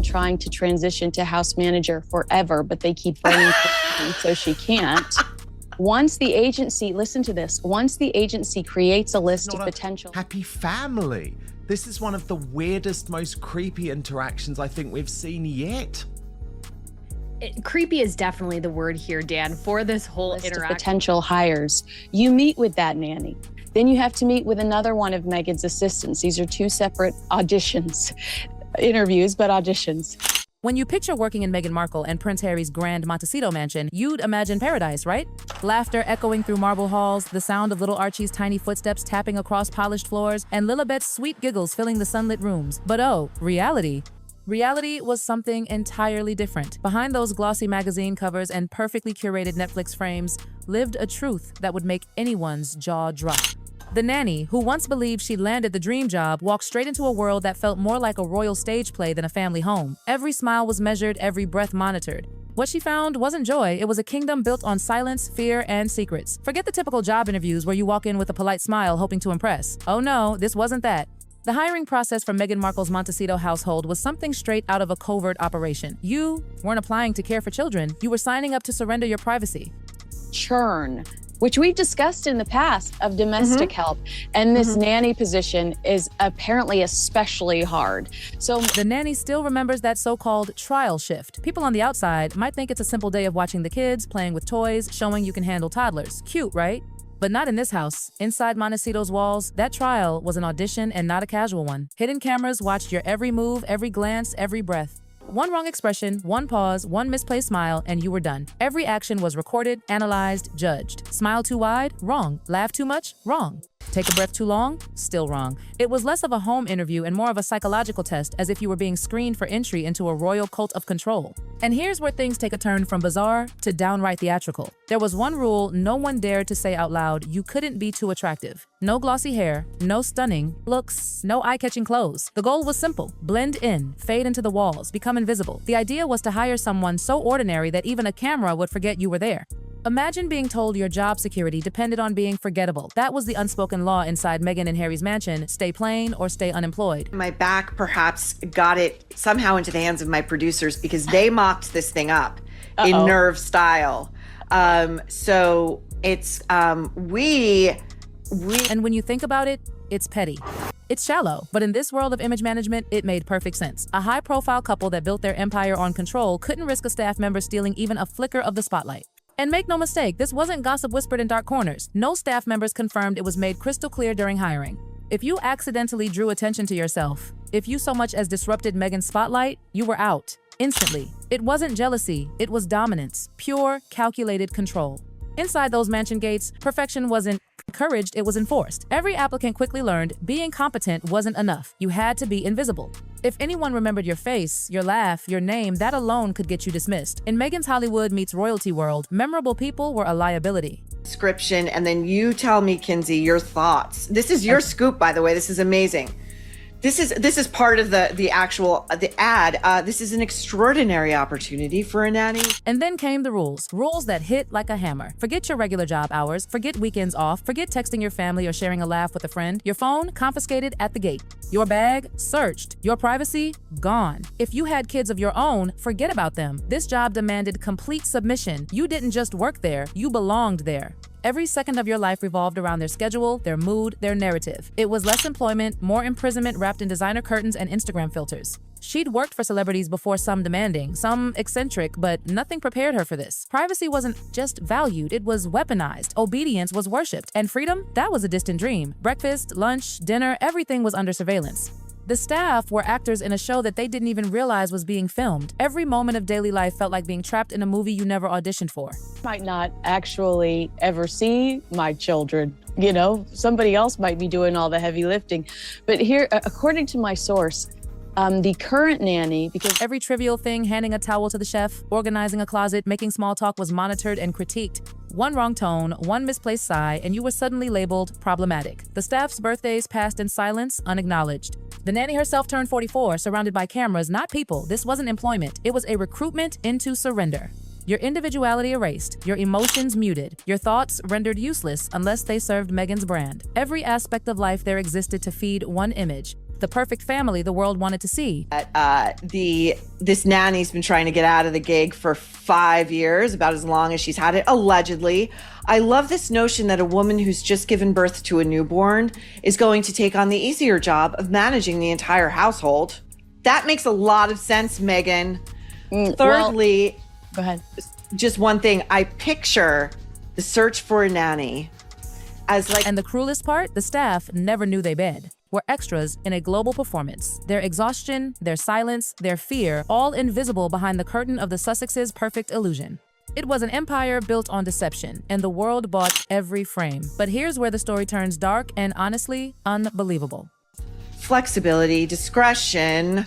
trying to transition to house manager forever, but they keep running so she can't. Once the agency, listen to this, once the agency creates a list of potential... happy family. This is one of the weirdest, most creepy interactions I think we've seen yet. Creepy is definitely the word here, Dan, for this whole interaction. Potential hires. You meet with that nanny. Then you have to meet with another one of Meghan's assistants. These are two separate auditions. Interviews, but auditions. When you picture working in Meghan Markle and Prince Harry's grand Montecito mansion, you'd imagine paradise, right? Laughter echoing through marble halls, the sound of little Archie's tiny footsteps tapping across polished floors, and Lilibet's sweet giggles filling the sunlit rooms. But oh, reality. Reality was something entirely different. Behind those glossy magazine covers and perfectly curated Netflix frames lived a truth that would make anyone's jaw drop. The nanny, who once believed she'd landed the dream job, walked straight into a world that felt more like a royal stage play than a family home. Every smile was measured, every breath monitored. What she found wasn't joy, it was a kingdom built on silence, fear, and secrets. Forget the typical job interviews where you walk in with a polite smile hoping to impress. Oh no, this wasn't that. The hiring process for Meghan Markle's Montecito household was something straight out of a covert operation. You weren't applying to care for children, you were signing up to surrender your privacy. Churn, which we've discussed in the past, of domestic help. And this nanny position is apparently especially hard. So the nanny still remembers that so-called trial shift. People on the outside might think it's a simple day of watching the kids, playing with toys, showing you can handle toddlers. Cute, right? But not in this house. Inside Montecito's walls, that trial was an audition and not a casual one. Hidden cameras watched your every move, every glance, every breath. One wrong expression, one pause, one misplaced smile, and you were done. Every action was recorded, analyzed, judged. Smile too wide? Wrong. Laugh too much? Wrong. Take a breath too long? Still wrong. It was less of a home interview and more of a psychological test, as if you were being screened for entry into a royal cult of control. And here's where things take a turn from bizarre to downright theatrical. There was one rule no one dared to say out loud: you couldn't be too attractive. No glossy hair, no stunning looks, no eye-catching clothes. The goal was simple: blend in, fade into the walls, become invisible. The idea was to hire someone so ordinary that even a camera would forget you were there. Imagine being told your job security depended on being forgettable. That was the unspoken law inside Meghan and Harry's mansion: stay plain or stay unemployed. My back perhaps got it somehow into the hands of my producers because they mocked this thing up in Nerve style. So it's, And when you think about it, it's petty. It's shallow, but in this world of image management, it made perfect sense. A high-profile couple that built their empire on control couldn't risk a staff member stealing even a flicker of the spotlight. And make no mistake, this wasn't gossip whispered in dark corners. No staff members confirmed, it was made crystal clear during hiring. If you accidentally drew attention to yourself, if you so much as disrupted Meghan's spotlight, you were out, instantly. It wasn't jealousy, it was dominance, pure, calculated control. Inside those mansion gates, perfection wasn't encouraged, it was enforced. Every applicant quickly learned being competent wasn't enough. You had to be invisible. If anyone remembered your face, your laugh, your name, that alone could get you dismissed. In Meghan's Hollywood meets royalty world, memorable people were a liability. Description, and then you tell me, Kinsey, your thoughts. This is your scoop, by the way. This is amazing. This is part of the ad. This is an extraordinary opportunity for a nanny. And then came the rules that hit like a hammer. Forget your regular job hours, forget weekends off, forget texting your family or sharing a laugh with a friend. Your phone confiscated at the gate. Your bag searched. Your privacy gone. If you had kids of your own, forget about them. This job demanded complete submission. You didn't just work there, you belonged there. Every second of your life revolved around their schedule, their mood, their narrative. It was less employment, more imprisonment wrapped in designer curtains and Instagram filters. She'd worked for celebrities before, some demanding, some eccentric, but nothing prepared her for this. Privacy wasn't just valued, it was weaponized. Obedience was worshipped. And freedom? That was a distant dream. Breakfast, lunch, dinner, everything was under surveillance. The staff were actors in a show that they didn't even realize was being filmed. Every moment of daily life felt like being trapped in a movie you never auditioned for. Might not actually ever see my children. You know, somebody else might be doing all the heavy lifting. But here, according to my source, the current nanny, because every trivial thing, handing a towel to the chef, organizing a closet, making small talk, was monitored and critiqued. One wrong tone, one misplaced sigh, and you were suddenly labeled problematic. The staff's birthdays passed in silence, unacknowledged. The nanny herself turned 44, surrounded by cameras, not people. This wasn't employment. It was a recruitment into surrender. Your individuality erased, your emotions muted, your thoughts rendered useless unless they served Meghan's brand. Every aspect of life there existed to feed one image: The perfect family the world wanted to see. This nanny's been trying to get out of the gig for 5 years, about as long as she's had it, allegedly. I love this notion that a woman who's just given birth to a newborn is going to take on the easier job of managing the entire household. That makes a lot of sense, Meghan. Thirdly, go ahead. Just one thing. I picture the search for a nanny as like... And the cruelest part, the staff never knew they bed. Were extras in a global performance. Their exhaustion, their silence, their fear, all invisible behind the curtain of the Sussex's perfect illusion. It was an empire built on deception, and the world bought every frame. But here's where the story turns dark and honestly unbelievable. Flexibility, discretion,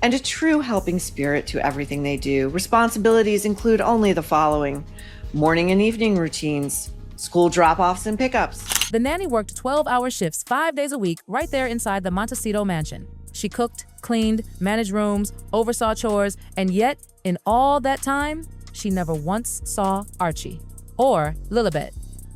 and a true helping spirit to everything they do. Responsibilities include only the following: morning and evening routines, school drop-offs and pickups. The nanny worked 12-hour shifts 5 days a week right there inside the Montecito mansion. She cooked, cleaned, managed rooms, oversaw chores, and yet, in all that time, she never once saw Archie or Lilibet.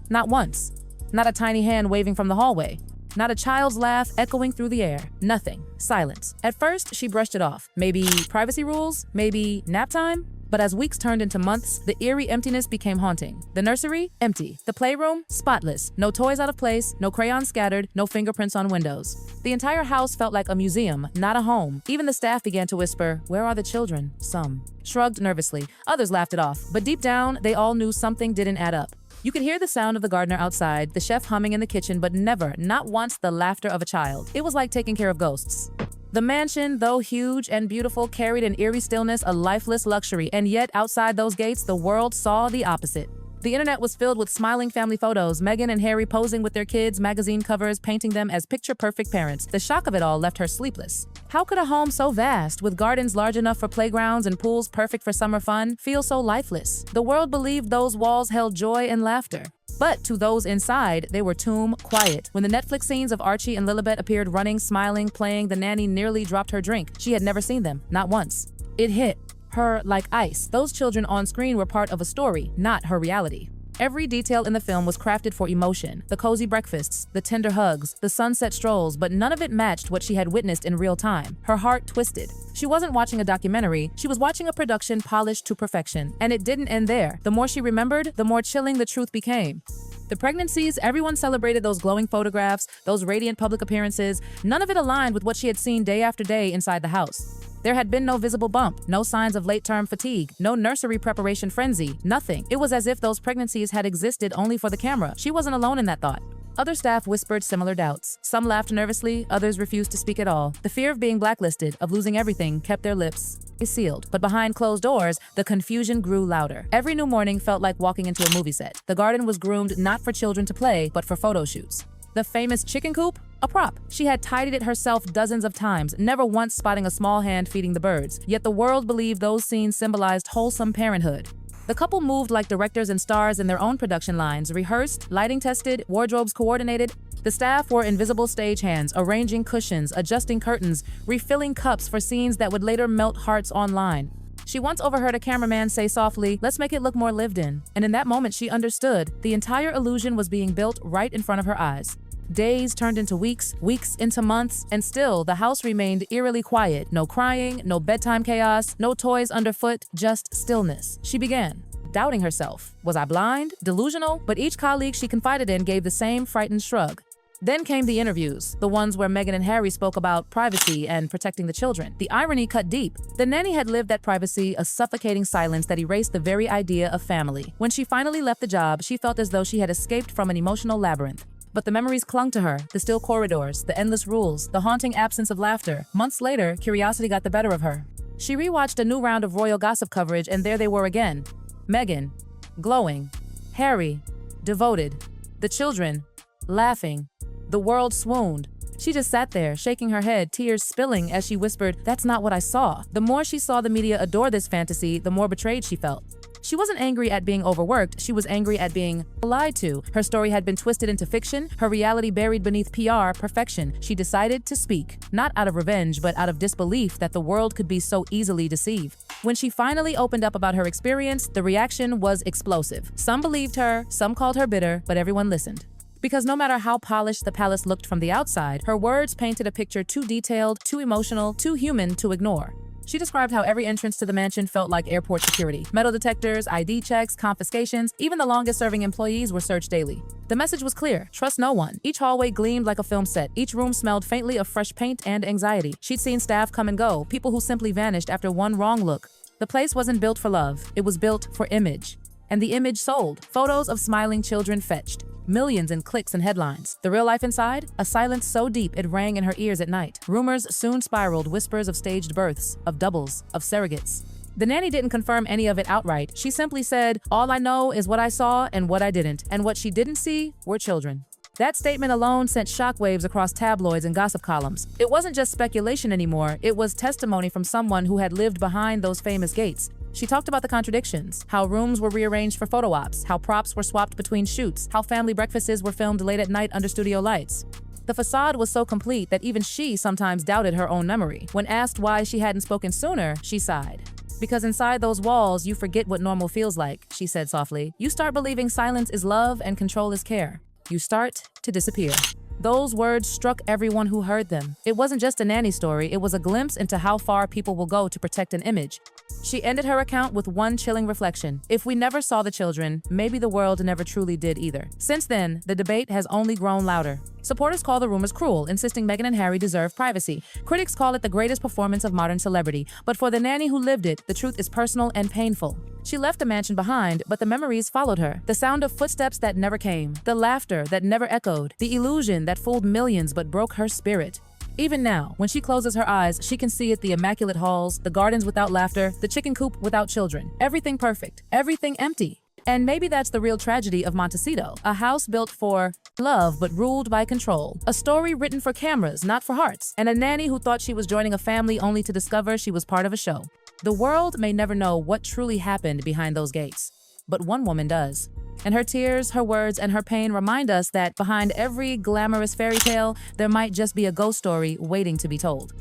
Not once. Not a tiny hand waving from the hallway. Not a child's laugh echoing through the air. Nothing. Silence. At first, she brushed it off. Maybe privacy rules? Maybe nap time? But as weeks turned into months, the eerie emptiness became haunting. The nursery? Empty. The playroom? Spotless. No toys out of place, no crayons scattered, no fingerprints on windows. The entire house felt like a museum, not a home. Even the staff began to whisper, "Where are the children?" Some shrugged nervously. Others laughed it off. But deep down, they all knew something didn't add up. You could hear the sound of the gardener outside, the chef humming in the kitchen, but never, not once, the laughter of a child. It was like taking care of ghosts. The mansion, though huge and beautiful, carried an eerie stillness, a lifeless luxury, and yet outside those gates, the world saw the opposite. The internet was filled with smiling family photos, Meghan and Harry posing with their kids, magazine covers painting them as picture-perfect parents. The shock of it all left her sleepless. How could a home so vast, with gardens large enough for playgrounds and pools perfect for summer fun, feel so lifeless? The world believed those walls held joy and laughter. But to those inside, they were tomb quiet. When the Netflix scenes of Archie and Lilibet appeared running, smiling, playing, the nanny nearly dropped her drink. She had never seen them, not once. It hit her like ice. Those children on screen were part of a story, not her reality. Every detail in the film was crafted for emotion. The cozy breakfasts, the tender hugs, the sunset strolls, but none of it matched what she had witnessed in real time. Her heart twisted. She wasn't watching a documentary, she was watching a production polished to perfection. And it didn't end there. The more she remembered, the more chilling the truth became. The pregnancies, everyone celebrated those glowing photographs, those radiant public appearances. None of it aligned with what she had seen day after day inside the house. There had been no visible bump, no signs of late-term fatigue, no nursery preparation frenzy, nothing. It was as if those pregnancies had existed only for the camera. She wasn't alone in that thought. Other staff whispered similar doubts. Some laughed nervously, others refused to speak at all. The fear of being blacklisted, of losing everything, kept their lips sealed. But behind closed doors, the confusion grew louder. Every new morning felt like walking into a movie set. The garden was groomed not for children to play, but for photo shoots. The famous chicken coop? A prop. She had tidied it herself dozens of times, never once spotting a small hand feeding the birds. Yet the world believed those scenes symbolized wholesome parenthood. The couple moved like directors and stars in their own production lines, rehearsed, lighting tested, wardrobes coordinated. The staff were invisible stagehands, arranging cushions, adjusting curtains, refilling cups for scenes that would later melt hearts online. She once overheard a cameraman say softly, "Let's make it look more lived in." And in that moment, she understood. The entire illusion was being built right in front of her eyes. Days turned into weeks, weeks into months, and still the house remained eerily quiet. No crying, no bedtime chaos, no toys underfoot, just stillness. She began doubting herself. Was I blind? Delusional? But each colleague she confided in gave the same frightened shrug. Then came the interviews, the ones where Meghan and Harry spoke about privacy and protecting the children. The irony cut deep. The nanny had lived that privacy, a suffocating silence that erased the very idea of family. When she finally left the job, she felt as though she had escaped from an emotional labyrinth. But the memories clung to her, the still corridors, the endless rules, the haunting absence of laughter. Months later, curiosity got the better of her. She rewatched a new round of royal gossip coverage, and there they were again. Meghan, glowing. Harry, devoted. The children, laughing. The world swooned. She just sat there, shaking her head, tears spilling as she whispered, "That's not what I saw." The more she saw the media adore this fantasy, the more betrayed she felt. She wasn't angry at being overworked, she was angry at being lied to. Her story had been twisted into fiction, her reality buried beneath PR perfection. She decided to speak, not out of revenge, but out of disbelief that the world could be so easily deceived. When she finally opened up about her experience, the reaction was explosive. Some believed her, some called her bitter, but everyone listened. Because no matter how polished the palace looked from the outside, her words painted a picture too detailed, too emotional, too human to ignore. She described how every entrance to the mansion felt like airport security. Metal detectors, ID checks, confiscations, even the longest-serving employees were searched daily. The message was clear: trust no one. Each hallway gleamed like a film set. Each room smelled faintly of fresh paint and anxiety. She'd seen staff come and go, people who simply vanished after one wrong look. The place wasn't built for love. It was built for image. And the image sold. Photos of smiling children fetched. Millions in clicks and headlines. The real life inside? A silence so deep it rang in her ears at night. Rumors soon spiraled, whispers of staged births, of doubles, of surrogates. The nanny didn't confirm any of it outright. She simply said, "All I know is what I saw and what I didn't. And what she didn't see were children." That statement alone sent shockwaves across tabloids and gossip columns. It wasn't just speculation anymore, it was testimony from someone who had lived behind those famous gates. She talked about the contradictions, how rooms were rearranged for photo ops, how props were swapped between shoots, how family breakfasts were filmed late at night under studio lights. The facade was so complete that even she sometimes doubted her own memory. When asked why she hadn't spoken sooner, she sighed. "Because inside those walls, you forget what normal feels like," she said softly. "You start believing silence is love and control is care. You start to disappear." Those words struck everyone who heard them. It wasn't just a nanny story, it was a glimpse into how far people will go to protect an image. She ended her account with one chilling reflection: if we never saw the children, maybe the world never truly did either. Since then, the debate has only grown louder. Supporters call the rumors cruel, insisting Meghan and Harry deserve privacy. Critics call it the greatest performance of modern celebrity. But for the nanny who lived it, the truth is personal and painful. She left the mansion behind, but the memories followed her. The sound of footsteps that never came, the laughter that never echoed, the illusion that fooled millions but broke her spirit. Even now, when she closes her eyes, she can see it: the immaculate halls, the gardens without laughter, the chicken coop without children. Everything perfect, everything empty. And maybe that's the real tragedy of Montecito, a house built for love but ruled by control. A story written for cameras, not for hearts. And a nanny who thought she was joining a family only to discover she was part of a show. The world may never know what truly happened behind those gates, but one woman does. And her tears, her words, and her pain remind us that behind every glamorous fairy tale, there might just be a ghost story waiting to be told.